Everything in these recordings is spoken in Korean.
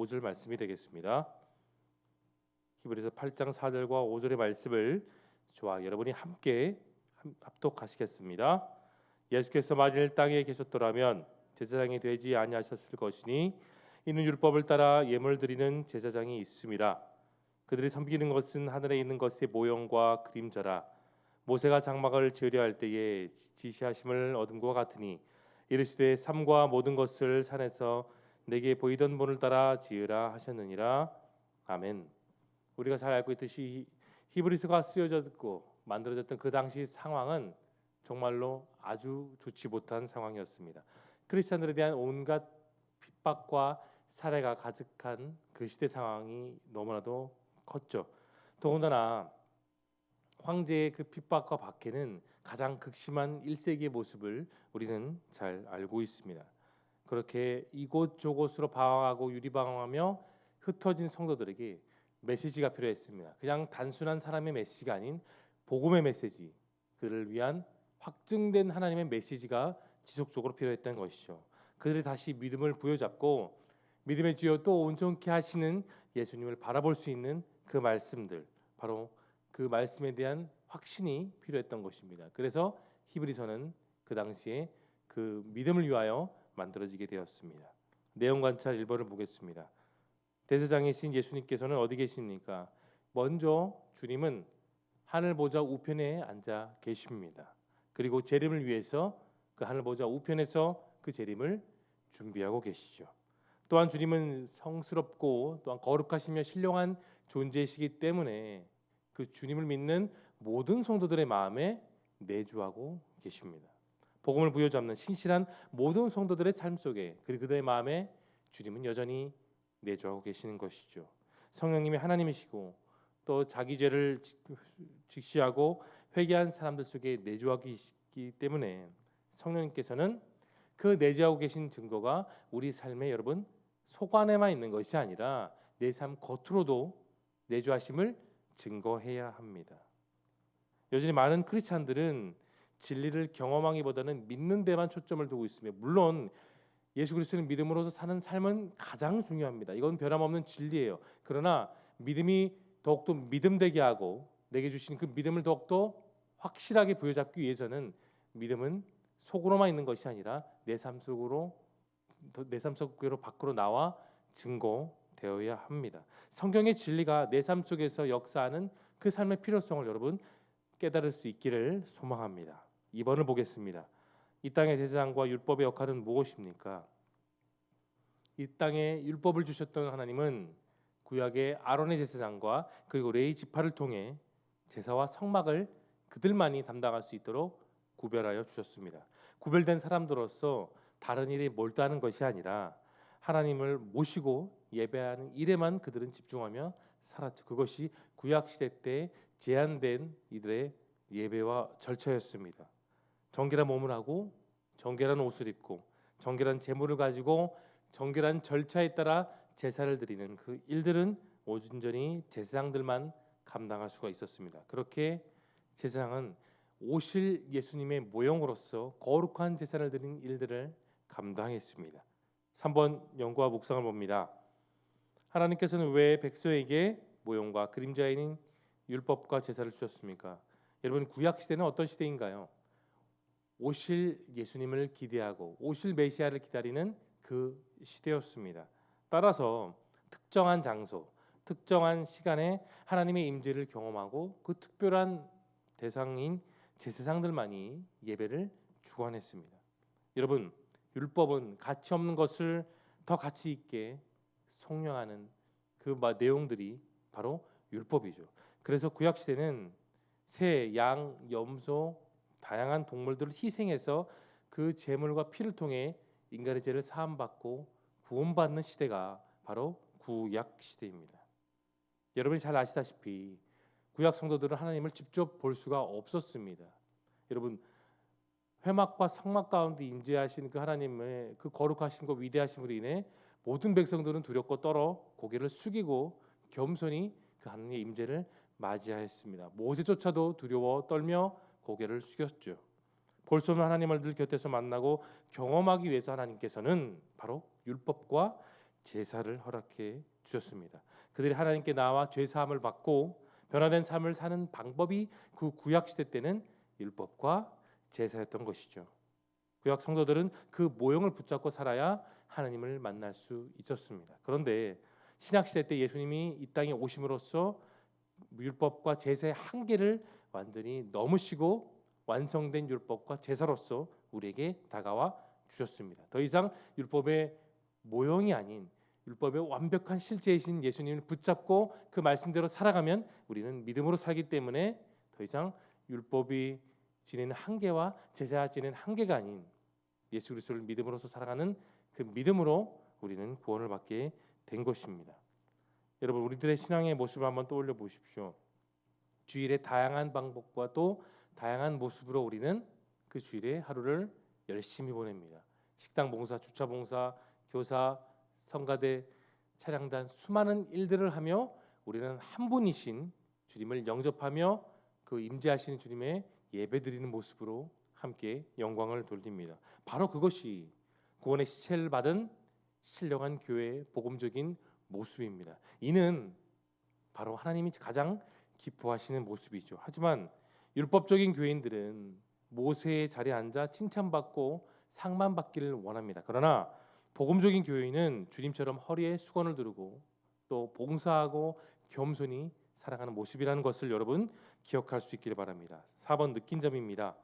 5절 말씀이 되겠습니다. 히브리서 8장 4절과 5절의 말씀을 저와 여러분이 함께 합독하시겠습니다. 예수께서 만일 땅에 계셨더라면 제사장이 되지 아니하셨을 것이니 이는 율법을 따라 예물 드리는 제사장이 있음이라. 그들이 섬기는 것은 하늘에 있는 것의 모형과 그림자라. 모세가 장막을 지으려 할 때에 지시하심을 얻은 것 같으니 이르시되 삶과 모든 것을 산에서 내게 보이던 본을 따라 지으라 하셨느니라. 아멘. 우리가 잘 알고 있듯이 히브리서가 쓰여졌고 만들어졌던 그 당시 상황은 정말로 아주 좋지 못한 상황이었습니다. 크리스천들에 대한 온갖 핍박과 살해가 가득한 그 시대 상황이 너무나도 컸죠. 더군다나 황제의 그 핍박과 박해는 가장 극심한 1세기의 모습을 우리는 잘 알고 있습니다. 그렇게 이곳저곳으로 방황하고 유리방황하며 흩어진 성도들에게 메시지가 필요했습니다. 그냥 단순한 사람의 메시지가 아닌 복음의 메시지, 그를 위한 확증된 하나님의 메시지가 지속적으로 필요했던 것이죠. 그들이 다시 믿음을 부여잡고 믿음의 주여 또 온전케 하시는 예수님을 바라볼 수 있는 그 말씀들, 바로 그 말씀에 대한 확신이 필요했던 것입니다. 그래서 히브리서는 그 당시에 그 믿음을 위하여 만들어지게 되었습니다. 내용 관찰 1번을 보겠습니다. 대제사장이신 예수님께서는 어디 계십니까? 먼저 주님은 하늘 보좌 우편에 앉아 계십니다. 그리고 재림을 위해서 그 하늘 보좌 우편에서 그 재림을 준비하고 계시죠. 또한 주님은 성스럽고 또한 거룩하시며 신령한 존재이시기 때문에 그 주님을 믿는 모든 성도들의 마음에 내주하고 계십니다. 복음을 부여잡는 신실한 모든 성도들의 삶 속에 그리고 그들의 마음에 주님은 여전히 내주하고 계시는 것이죠. 성령님이 하나님이시고 또 자기 죄를 직시하고 회개한 사람들 속에 내주하고 계시기 때문에 성령님께서는 그 내주하고 계신 증거가 우리 삶에 여러분 속 안에만 있는 것이 아니라 내 삶 겉으로도 내주하심을 증거해야 합니다. 여전히 많은 크리스찬들은 진리를 경험하기보다는 믿는 데만 초점을 두고 있으며, 물론 예수 그리스도를 믿음으로서 사는 삶은 가장 중요합니다. 이건 변함없는 진리예요. 그러나 믿음이 더욱더 믿음되게 하고 내게 주신 그 믿음을 더욱더 확실하게 부여잡기 위해서는 믿음은 속으로만 있는 것이 아니라 내 삶 속으로 밖으로 나와 증거되어야 합니다. 성경의 진리가 내 삶 속에서 역사하는 그 삶의 필요성을 여러분 깨달을 수 있기를 소망합니다. 2번을 보겠습니다. 이 땅의 제사장과 율법의 역할은 무엇입니까? 이 땅에 율법을 주셨던 하나님은 구약의 아론의 제사장과 그리고 레위 지파를 통해 제사와 성막을 그들만이 담당할 수 있도록 구별하여 주셨습니다. 구별된 사람들로서 다른 일에 몰두하는 것이 아니라 하나님을 모시고 예배하는 일에만 그들은 집중하며 살았죠. 그것이 구약 시대 때 제한된 이들의 예배와 절차였습니다. 정결한 몸을 하고 정결한 옷을 입고 정결한 제물을 가지고 정결한 절차에 따라 제사를 드리는 그 일들은 온전히 제사장들만 감당할 수가 있었습니다. 그렇게 제사장은 오실 예수님의 모형으로서 거룩한 제사를 드리는 일들을 감당했습니다. 3번 연구와 묵상을 봅니다. 하나님께서는 왜 백성에게 모형과 그림자인 율법과 제사를 주셨습니까? 여러분, 구약 시대는 어떤 시대인가요? 오실 예수님을 기대하고 오실 메시아를 기다리는 그 시대였습니다. 따라서 특정한 장소, 특정한 시간에 하나님의 임재를 경험하고 그 특별한 대상인 제사장들만이 예배를 주관했습니다. 여러분, 율법은 가치 없는 것을 더 가치 있게 성령하는 그 내용들이 바로 율법이죠. 그래서 구약 시대는 새, 양, 염소, 다양한 동물들을 희생해서 그 제물과 피를 통해 인간의 죄를 사함받고 구원받는 시대가 바로 구약 시대입니다. 여러분이 잘 아시다시피 구약 성도들은 하나님을 직접 볼 수가 없었습니다. 여러분, 회막과 성막 가운데 임재하신 그 하나님의 그 거룩하심과 위대하심으로 인해 모든 백성들은 두렵고 떨어 고개를 숙이고 겸손히 그 하나님의 임재를 맞이하였습니다. 모세조차도 두려워 떨며 고개를 숙였죠. 볼 수 없는 하나님을 늘 곁에서 만나고 경험하기 위해서 하나님께서는 바로 율법과 제사를 허락해 주셨습니다. 그들이 하나님께 나와 죄 사함을 받고 변화된 삶을 사는 방법이 그 구약 시대 때는 율법과 제사였던 것이죠. 구약 성도들은 그 모형을 붙잡고 살아야 하나님을 만날 수 있었습니다. 그런데 신약 시대 때 예수님이 이 땅에 오심으로써 율법과 제사의 한계를 완전히 넘으시고 완성된 율법과 제사로서 우리에게 다가와 주셨습니다. 더 이상 율법의 모형이 아닌 율법의 완벽한 실제이신 예수님을 붙잡고 그 말씀대로 살아가면 우리는 믿음으로 살기 때문에 더 이상 율법이 지니는 한계와 제사가 지니는 한계가 아닌 예수 그리스도를 믿음으로서 살아가는 그 믿음으로 우리는 구원을 받게 된 것입니다. 여러분, 우리들의 신앙의 모습을 한번 떠올려 보십시오. 주일의 다양한 방법과 또 다양한 모습으로 우리는 그 주일의 하루를 열심히 보냅니다. 식당 봉사, 주차 봉사, 교사, 성가대, 차량단 수많은 일들을 하며 우리는 한 분이신 주님을 영접하며 그 임재하시는 주님의 예배드리는 모습으로 함께 영광을 돌립니다. 바로 그것이 구원의 시체를 받은 신령한 교회의 복음적인 모습입니다. 이는 바로 하나님이 가장 기뻐하시는 모습이죠. 하지만 율법적인 교인들은 모세의 자리에 앉아 칭찬받고 상만 받기를 원합니다. 그러나 복음적인 교인은 주님처럼 허리에 수건을 두르고 또 봉사하고 겸손히 살아가는 모습이라는 것을 여러분 기억할 수 있기를 바랍니다. 4번 느낀 점입니다.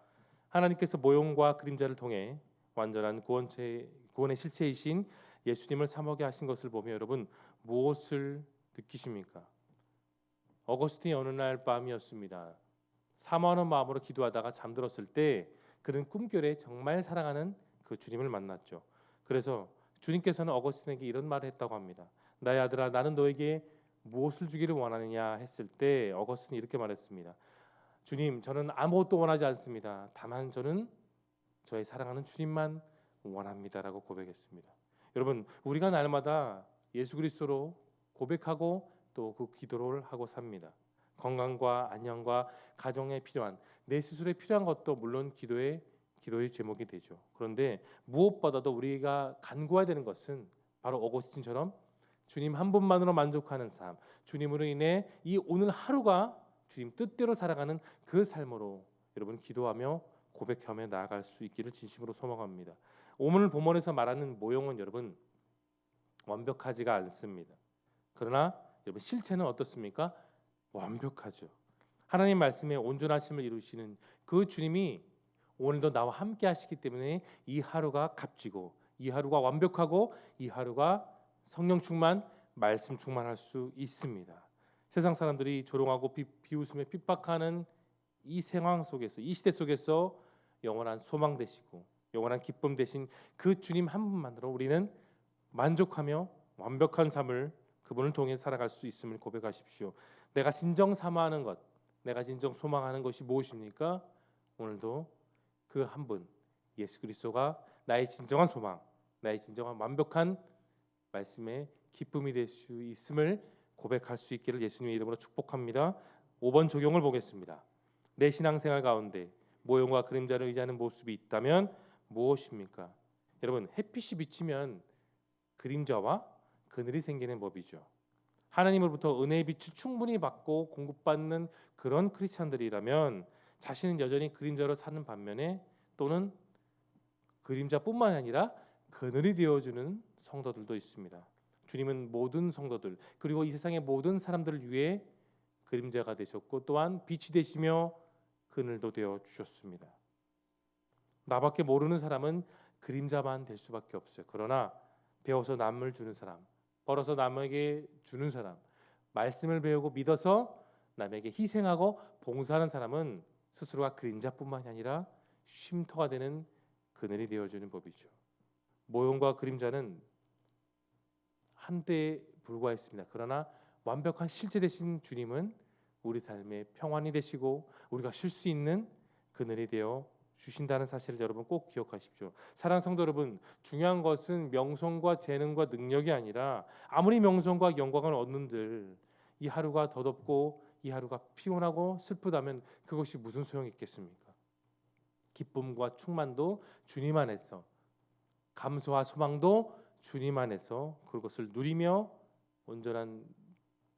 하나님께서 모형과 그림자를 통해 완전한 구원의 실체이신 예수님을 사모하게 하신 것을 보며 여러분 무엇을 느끼십니까? 어거스틴이 어느 날 밤이었습니다. 사모하는 마음으로 기도하다가 잠들었을 때 그는 꿈결에 정말 사랑하는 그 주님을 만났죠. 그래서 주님께서는 어거스틴에게 이런 말을 했다고 합니다. 나의 아들아, 나는 너에게 무엇을 주기를 원하느냐 했을 때 어거스틴이 이렇게 말했습니다. 주님, 저는 아무것도 원하지 않습니다. 다만 저는 저의 사랑하는 주님만 원합니다라고 고백했습니다. 여러분, 우리가 날마다 예수 그리스도로 고백하고 또 그 기도를 하고 삽니다. 건강과 안녕과 가정에 필요한 내 스스로에 필요한 것도 물론 기도의 제목이 되죠. 그런데 무엇보다도 우리가 간구해야 되는 것은 바로 어거스틴처럼 주님 한 분만으로 만족하는 삶, 주님으로 인해 이 오늘 하루가 주님 뜻대로 살아가는 그 삶으로 여러분 기도하며 고백하며 나아갈 수 있기를 진심으로 소망합니다. 오늘 본문에서 말하는 모형은 여러분 완벽하지가 않습니다. 그러나 여러분 실체는 어떻습니까? 완벽하죠. 하나님 말씀에 온전하심을 이루시는 그 주님이 오늘도 나와 함께 하시기 때문에 이 하루가 값지고 이 하루가 완벽하고 이 하루가 성령 충만, 말씀 충만할 수 있습니다. 세상 사람들이 조롱하고 비웃음에 핍박하는 이 상황 속에서 이 시대 속에서 영원한 소망 되시고 영원한 기쁨 되신 그 주님 한 분만으로 우리는 만족하며 완벽한 삶을 그분을 통해 살아갈 수 있음을 고백하십시오. 내가 진정 사모하는 것, 내가 진정 소망하는 것이 무엇입니까? 오늘도 그 한 분 예수 그리스도가 나의 진정한 소망, 나의 진정한 완벽한 말씀의 기쁨이 될 수 있음을 고백할 수 있기를 예수님의 이름으로 축복합니다. 5번 적용을 보겠습니다. 내 신앙생활 가운데 모형과 그림자를 의지하는 모습이 있다면 무엇입니까? 여러분, 햇빛이 비치면 그림자와 그늘이 생기는 법이죠. 하나님으로부터 은혜의 빛을 충분히 받고 공급받는 그런 크리스찬들이라면 자신은 여전히 그림자로 사는 반면에 또는 그림자뿐만 아니라 그늘이 되어주는 성도들도 있습니다. 주님은 모든 성도들 그리고 이 세상의 모든 사람들을 위해 그림자가 되셨고 또한 빛이 되시며 그늘도 되어 주셨습니다. 나밖에 모르는 사람은 그림자만 될 수밖에 없어요. 그러나 배워서 남을 주는 사람, 벌어서 남에게 주는 사람, 말씀을 배우고 믿어서 남에게 희생하고 봉사하는 사람은 스스로가 그림자뿐만이 아니라 쉼터가 되는 그늘이 되어주는 법이죠. 모형과 그림자는 한때에 불과했습니다. 그러나 완벽한 실제 되신 주님은 우리 삶의 평안이 되시고 우리가 쉴 수 있는 그늘이 되어 주신다는 사실을 여러분 꼭 기억하십시오. 사랑하는 성도 여러분, 중요한 것은 명성과 재능과 능력이 아니라 아무리 명성과 영광을 얻는들 이 하루가 더덥고 이 하루가 피곤하고 슬프다면 그것이 무슨 소용이 있겠습니까? 기쁨과 충만도 주님 안에서, 감소와 소망도 주님 안에서 그것을 누리며 온전한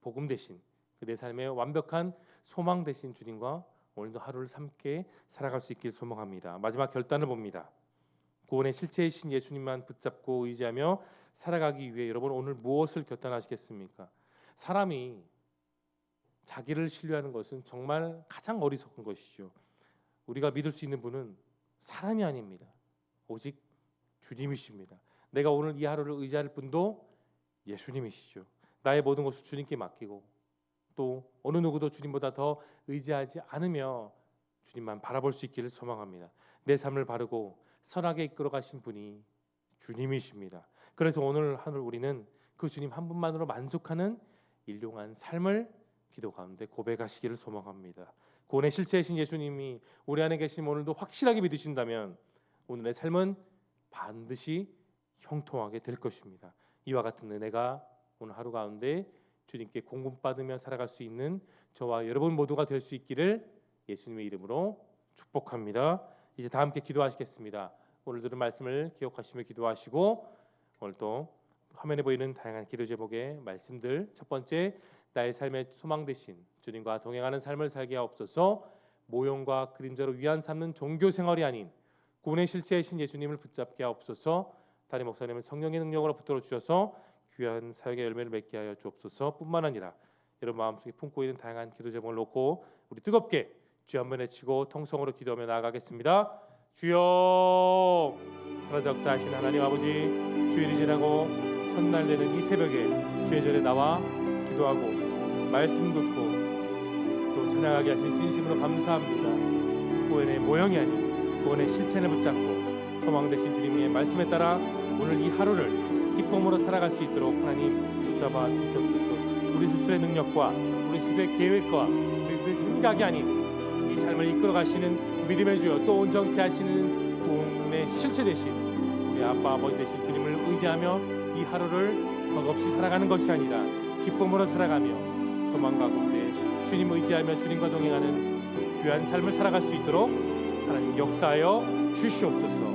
복음 대신 내 삶의 완벽한 소망 대신 주님과 오늘도 하루를 함께 살아갈 수 있길 소망합니다. 마지막 결단을 봅니다. 구원의 실체이신 예수님만 붙잡고 의지하며 살아가기 위해 여러분 오늘 무엇을 결단하시겠습니까? 사람이 자기를 신뢰하는 것은 정말 가장 어리석은 것이죠. 우리가 믿을 수 있는 분은 사람이 아닙니다. 오직 주님이십니다. 내가 오늘 이 하루를 의지할 분도 예수님이시죠. 나의 모든 것을 주님께 맡기고 또 어느 누구도 주님보다 더 의지하지 않으며 주님만 바라볼 수 있기를 소망합니다. 내 삶을 바르고 선하게 이끌어 가신 분이 주님이십니다. 그래서 오늘 하늘 우리는 그 주님 한 분만으로 만족하는 일용한 삶을 기도 가운데 고백하시기를 소망합니다. 구원의 실체이신 예수님이 우리 안에 계신 오늘도 확실하게 믿으신다면 오늘의 삶은 반드시 형통하게 될 것입니다. 이와 같은 은혜가 오늘 하루 가운데 주님께 공급받으며 살아갈 수 있는 저와 여러분 모두가 될 수 있기를 예수님의 이름으로 축복합니다. 이제 다 함께 기도하시겠습니다. 오늘 들은 말씀을 기억하시며 기도하시고 오늘 또 화면에 보이는 다양한 기도 제목의 말씀들, 첫 번째, 나의 삶의 소망 대신 주님과 동행하는 삶을 살게 하옵소서. 모형과 그림자로 위안 삼는 종교 생활이 아닌 구원의 실체이신 예수님을 붙잡게 하옵소서. 담임 목사님을 성령의 능력으로 붙들어 주셔서 귀한 사역의 열매를 맺게 하여 주옵소서. 뿐만 아니라 여러분 마음속에 품고 있는 다양한 기도 제목을 놓고 우리 뜨겁게 주여 한번 외치고 통성으로 기도하며 나아가겠습니다. 주여, 살아서 역사하신 하나님 아버지, 주일이 지나고 첫날 되는 이 새벽에 주의 전에 나와 기도하고 말씀 듣고 또 찬양하게 하신 진심으로 감사합니다. 구원의 모형이 아닌 구원의 실체를 붙잡고 소망 되신 주님의 말씀에 따라 오늘 이 하루를 기쁨으로 살아갈 수 있도록 하나님 붙잡아 주시옵소서. 우리 스스로의 능력과 우리 스스로의 계획과 우리 스스로의 생각이 아닌 이 삶을 이끌어 가시는 믿음의 주여, 또 온전케 하시는 구원의 실체 되신 우리 아빠 아버지 되신 주님을 의지하며 이 하루를 덕없이 살아가는 것이 아니라 기쁨으로 살아가며 소망 가운데 주님 의지하며 주님과 동행하는 귀한 삶을 살아갈 수 있도록 하나님 역사하여 주시옵소서.